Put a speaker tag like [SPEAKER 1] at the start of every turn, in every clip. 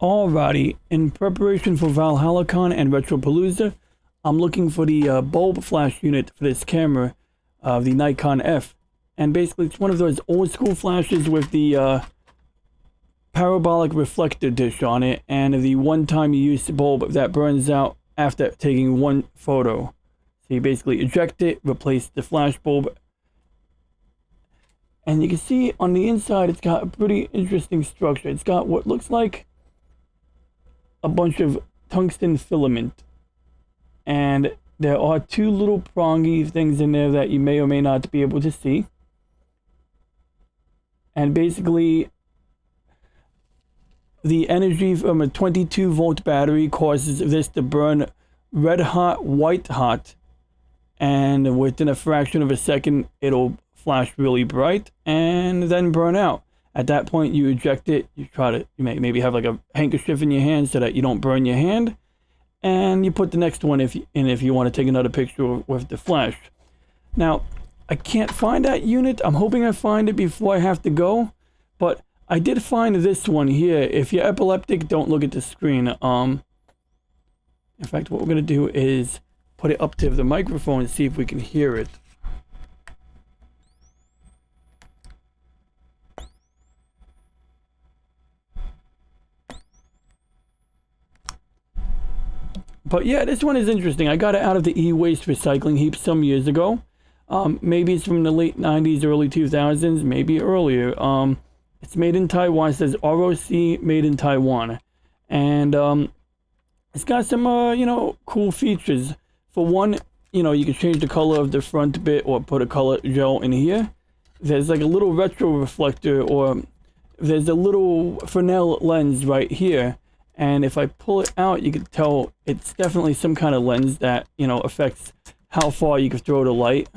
[SPEAKER 1] Alrighty, in preparation for ValhallaCon and Retropalooza, I'm looking for the bulb flash unit for this camera, the Nikon F. And basically it's one of those old school flashes with the parabolic reflector dish on it and the one-time use bulb that burns out after taking one photo. So you basically eject it, replace the flash bulb. And you can see on the inside it's got a pretty interesting structure. It's got what looks like a bunch of tungsten filament, and there are two little prongy things in there that you may or may not be able to see. And basically the energy from a 22-volt battery causes this to burn red hot, white hot, and within a fraction of a second it'll flash really bright and then burn out. At that point, you eject it. You maybe have like a handkerchief in your hand so that you don't burn your hand, and you put the next one if you want to take another picture with the flash. Now, I can't find that unit. I'm hoping I find it before I have to go, but I did find this one here. If you're epileptic, don't look at the screen. In fact, what we're gonna do is put it up to the microphone and see if we can hear it. But yeah, this one is interesting. I got it out of the e-waste recycling heap some years ago. Maybe it's from the late 90s, early 2000s, maybe earlier. It's made in Taiwan. It says ROC made in Taiwan. And it's got some, cool features. For one, you can change the color of the front bit or put a color gel in here. There's like a little retro reflector, or there's a little Fresnel lens right here. And if I pull it out, you can tell it's definitely some kind of lens that, affects how far you can throw the light.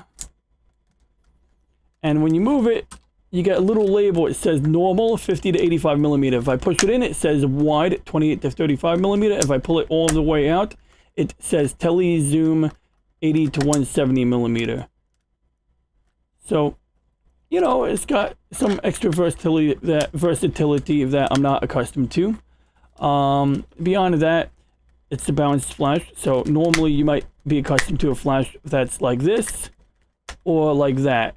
[SPEAKER 1] And when you move it, you get a little label. It says normal, 50 to 85 millimeter. If I push it in, it says wide, 28 to 35 millimeter. If I pull it all the way out, it says tele zoom, 80 to 170 millimeter. So, it's got some extra versatility that I'm not accustomed to. Beyond that, it's a balanced flash. So normally you might be accustomed to a flash that's like this or like that.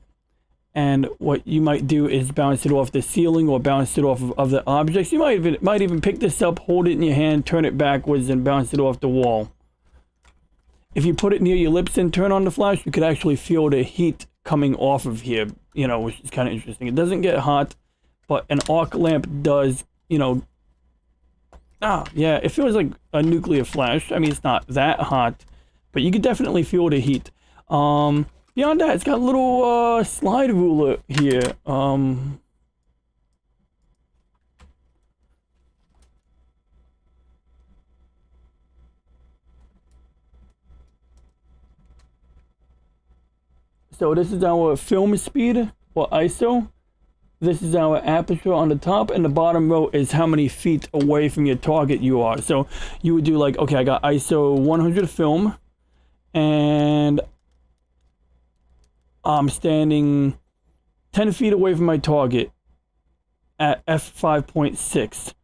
[SPEAKER 1] And what you might do is bounce it off the ceiling or bounce it off of other objects. You might even pick this up, hold it in your hand, turn it backwards, and bounce it off the wall. If you put it near your lips and turn on the flash, you could actually feel the heat coming off of here, which is kind of interesting. It doesn't get hot, but an arc lamp does, yeah, it feels like a nuclear flash. I mean, it's not that hot, but you can definitely feel the heat. Beyond that, it's got a little slide ruler here. So this is our film speed, or ISO. This is our aperture on the top, and the bottom row is how many feet away from your target you are. So you would do like, okay, I got ISO 100 film, and I'm standing 10 feet away from my target at f5.6.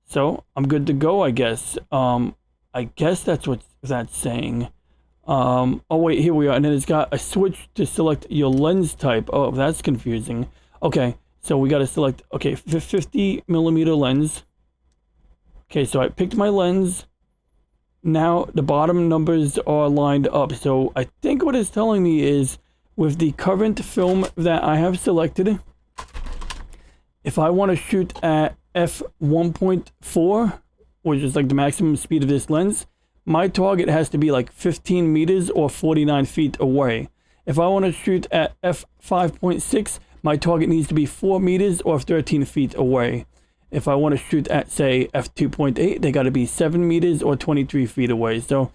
[SPEAKER 1] So I'm good to go, I guess. I guess that's what that's saying. Oh wait, here we are. And then it's got a switch to select your lens type. Oh, that's confusing. Okay, so we got to select, okay, 50 millimeter lens. Okay, so I picked my lens. Now the bottom numbers are lined up. So I think what it's telling me is, with the current film that I have selected, if I want to shoot at f1.4, which is like the maximum speed of this lens, my target has to be like 15 meters or 49 feet away. If I want to shoot at f5.6, my target needs to be 4 meters or 13 feet away. If I want to shoot at, say, f2.8, they got to be 7 meters or 23 feet away. So,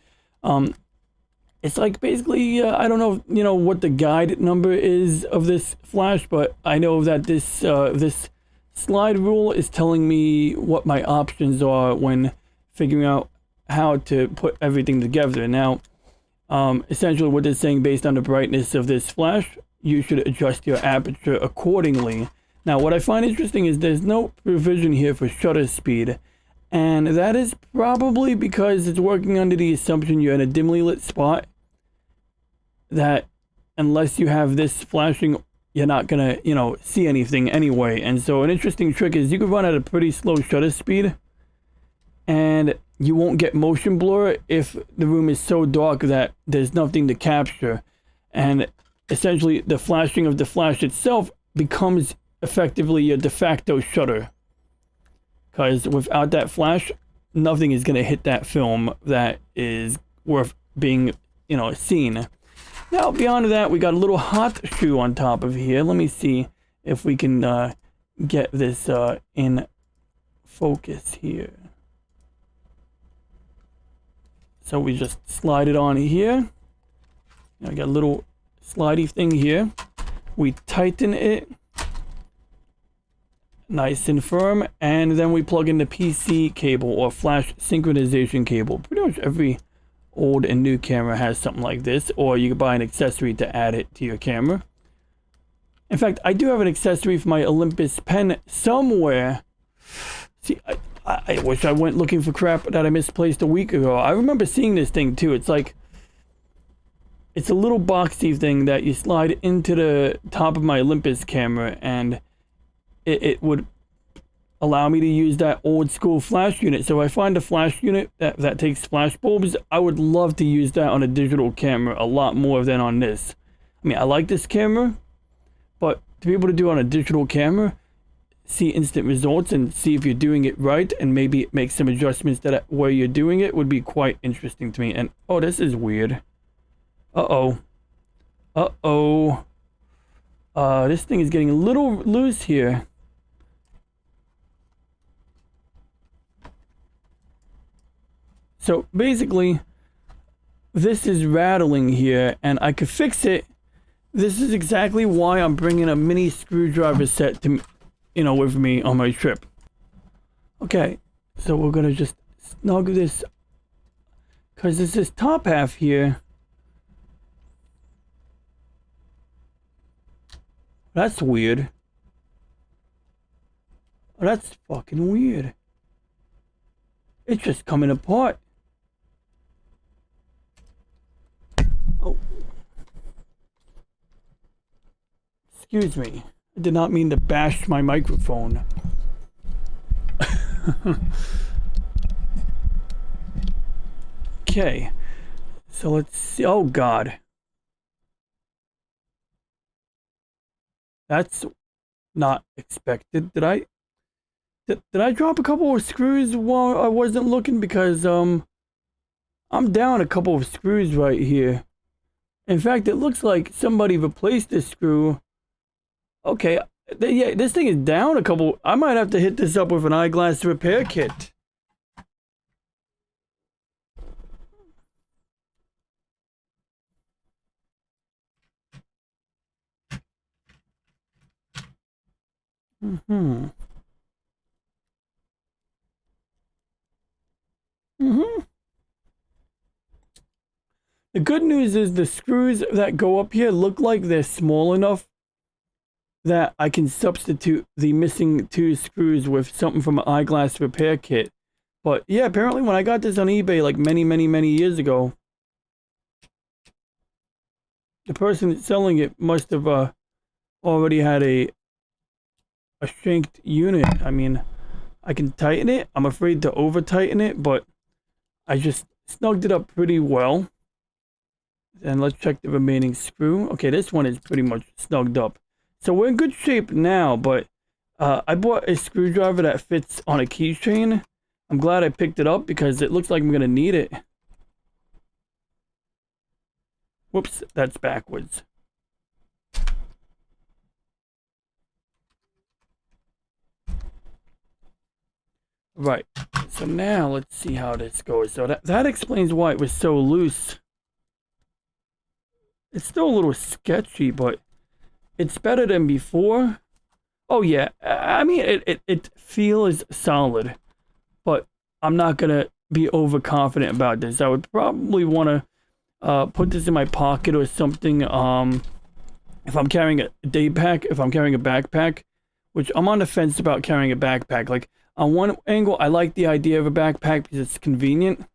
[SPEAKER 1] it's like basically, I don't know, what the guide number is of this flash, but I know that this this slide rule is telling me what my options are when figuring out how to put everything together. Now, essentially what it's saying, based on the brightness of this flash, you should adjust your aperture accordingly. Now, what I find interesting is there's no provision here for shutter speed. And that is probably because it's working under the assumption you're in a dimly lit spot, that unless you have this flashing, you're not gonna, see anything anyway. And so an interesting trick is you can run at a pretty slow shutter speed and you won't get motion blur if the room is so dark that there's nothing to capture. And essentially the flashing of the flash itself becomes effectively your de facto shutter. Because without that flash, nothing is going to hit that film that is worth being, seen. Now, beyond that, we got a little hot shoe on top of here. Let me see if we can get this in focus here. So we just slide it on here. I got a little slidey thing here. We tighten it nice and firm, and then we plug in the PC cable or flash synchronization cable. Pretty much every old and new camera has something like this, or you can buy an accessory to add it to your camera. In fact, I do have an accessory for my Olympus pen somewhere. See, I wish I went looking for crap that I misplaced a week ago. I remember seeing this thing too. It's like, it's a little boxy thing that you slide into the top of my Olympus camera, and it would allow me to use that old school flash unit. So if I find a flash unit that takes flash bulbs, I would love to use that on a digital camera a lot more than on this. I mean, I like this camera, but to be able to do on a digital camera, see instant results and see if you're doing it right and maybe make some adjustments that where you're doing it would be quite interesting to me. And oh, this is weird. This thing is getting a little loose here. So basically, this is rattling here, and I could fix it. This is exactly why I'm bringing a mini screwdriver set to, with me on my trip. Okay, so we're gonna just snug this, because there's this top half here. That's weird. That's fucking weird. It's just coming apart. Oh. Excuse me. I did not mean to bash my microphone. Okay. So let's see. Oh, God. That's not expected. Did I drop a couple of screws while I wasn't looking? Because I'm down a couple of screws right here. In fact, it looks like somebody replaced this screw. Okay, yeah, this thing is down a couple. I might have to hit this up with an eyeglass repair kit. The good news is the screws that go up here look like they're small enough that I can substitute the missing 2 screws with something from an eyeglass repair kit. But yeah, apparently when I got this on eBay like many years ago, the person that's selling it must have already had a shanked unit. I mean, I can tighten it. I'm afraid to over tighten it, but I just snugged it up pretty well. And let's check the remaining screw. Okay, this one is pretty much snugged up. So we're in good shape now, but I bought a screwdriver that fits on a keychain. I'm glad I picked it up because it looks like I'm going to need it. Whoops, that's backwards. Right, so now let's see how this goes. So that explains why it was so loose. It's still a little sketchy, but it's better than before. Oh yeah, I mean, it feels solid, but I'm not gonna be overconfident about this. I would probably want to put this in my pocket or something. If I'm carrying a day pack, if I'm carrying a backpack, which I'm on the fence about carrying a backpack. Like, On one angle, I like the idea of a backpack because it's convenient.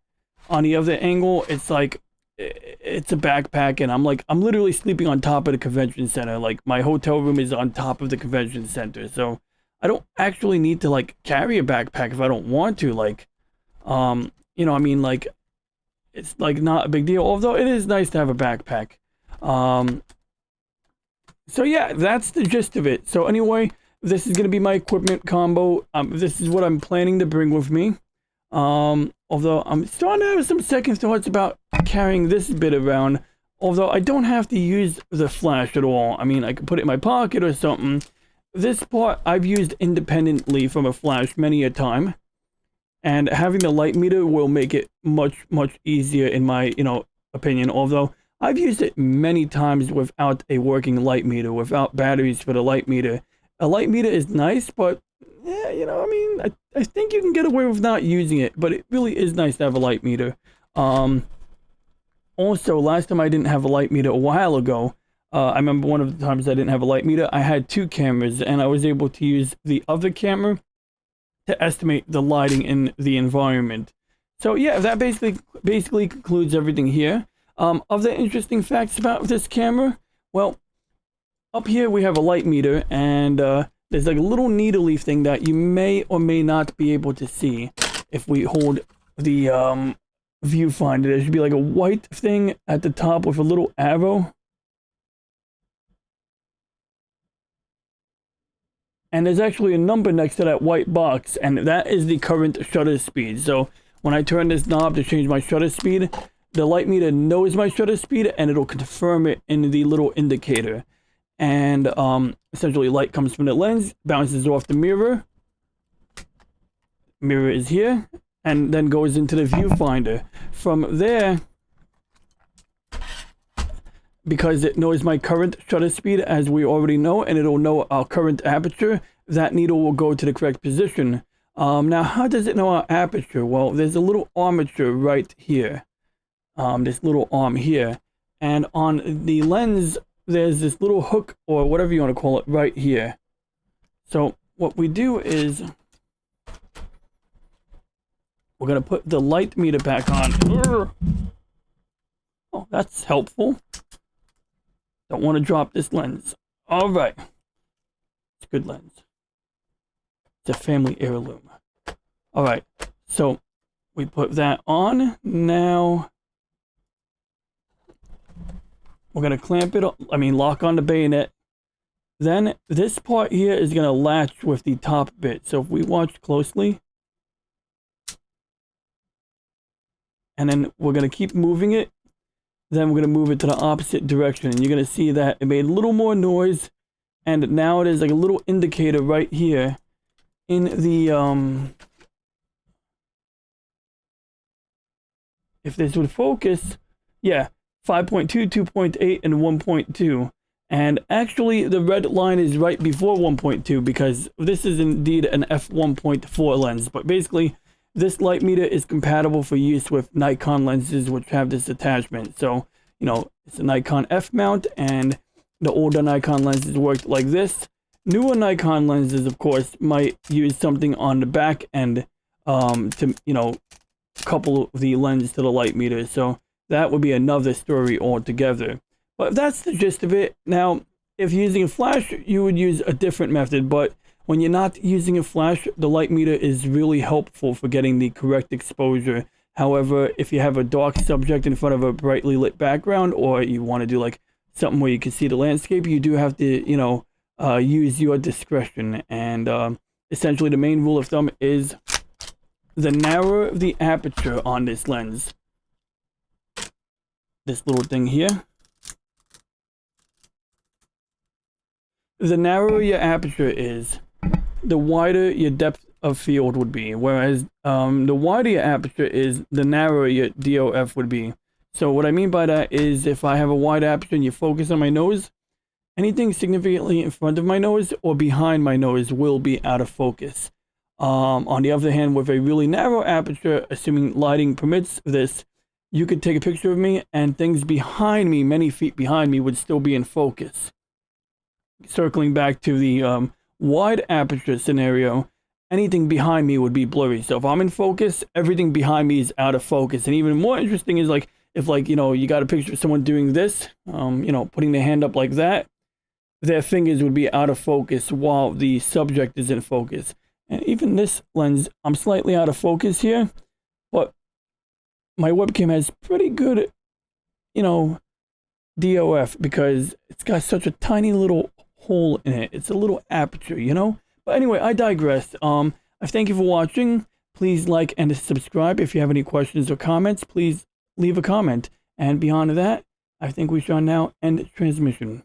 [SPEAKER 1] On the other angle, it's like, it's a backpack, and I'm literally sleeping on top of the convention center. Like, my hotel room is on top of the convention center, so I don't actually need to like carry a backpack if I don't want to. Like, you know, I mean, like, it's like not a big deal. Although it is nice to have a backpack. So yeah, that's the gist of it. So anyway, this is gonna be my equipment combo. This is what I'm planning to bring with me. Although I'm starting to have some second thoughts about carrying this bit around. Although I don't have to use the flash at all. I mean, I could put it in my pocket or something. This part I've used independently from a flash many a time. And having the light meter will make it much, much easier in my, you know, opinion. Although I've used it many times without a working light meter, without batteries for the light meter. A light meter is nice, but yeah, you know, I mean, I think you can get away with not using it, but it really is nice to have a light meter. Also, last time I didn't have a light meter a while ago, I remember one of the times I didn't have a light meter, I had two cameras, and I was able to use the other camera to estimate the lighting in the environment. So yeah, that basically concludes everything here. Other interesting facts about this camera, well, up here we have a light meter, and there's like a little needle leaf thing that you may or may not be able to see if we hold the viewfinder. There should be like a white thing at the top with a little arrow. And there's actually a number next to that white box, and that is the current shutter speed. So when I turn this knob to change my shutter speed, the light meter knows my shutter speed, and it'll confirm it in the little indicator. And essentially light comes from the lens, bounces off the mirror. Mirror is here, and then goes into the viewfinder. From there, because it knows my current shutter speed, as we already know, and it'll know our current aperture, that needle will go to the correct position. Now, how does it know our aperture? Well, there's a little armature right here. This little arm here. And on the lens, there's this little hook, or whatever you want to call it, right here. So what we do is we're going to put the light meter back on. Oh, that's helpful. Don't want to drop this lens. All right. It's a good lens. It's a family heirloom. All right. So we put that on. Now we're going to clamp it, lock on the bayonet. Then this part here is going to latch with the top bit. So if we watch closely, and then we're going to keep moving it, then we're going to move it to the opposite direction, and you're going to see that it made a little more noise, and now it is like a little indicator right here in the if this would focus, yeah, 5.2, 2.8, and 1.2. And actually the red line is right before 1.2 because this is indeed an f1.4 lens. But basically this light meter is compatible for use with Nikon lenses which have this attachment. So, you know, it's a Nikon F mount, and the older Nikon lenses worked like this. Newer Nikon lenses, of course, might use something on the back end to, you know, couple the lens to the light meter. So that would be another story altogether. But that's the gist of it. Now, if you're using a flash, you would use a different method. But when you're not using a flash, the light meter is really helpful for getting the correct exposure. However, if you have a dark subject in front of a brightly lit background, or you want to do like something where you can see the landscape, you do have to, you know, use your discretion. And essentially the main rule of thumb is the narrower the aperture on this lens, this little thing here, the narrower your aperture is, the wider your depth of field would be. Whereas the wider your aperture is, the narrower your DOF would be. So what I mean by that is, if I have a wide aperture and you focus on my nose, anything significantly in front of my nose or behind my nose will be out of focus. On the other hand, with a really narrow aperture, assuming lighting permits this, you could take a picture of me and things behind me, many feet behind me, would still be in focus. Circling back to the wide aperture scenario, anything behind me would be blurry. So if I'm in focus, everything behind me is out of focus. And even more interesting is like, if like, you know, you got a picture of someone doing this, you know, putting their hand up like that, their fingers would be out of focus while the subject is in focus. And even this lens, I'm slightly out of focus here, but my webcam has pretty good, you know, DOF because it's got such a tiny little hole in it. It's a little aperture, you know? But anyway, I digress. I thank you for watching. Please like and subscribe. If you have any questions or comments, please leave a comment. And beyond that, I think we shall now end transmission.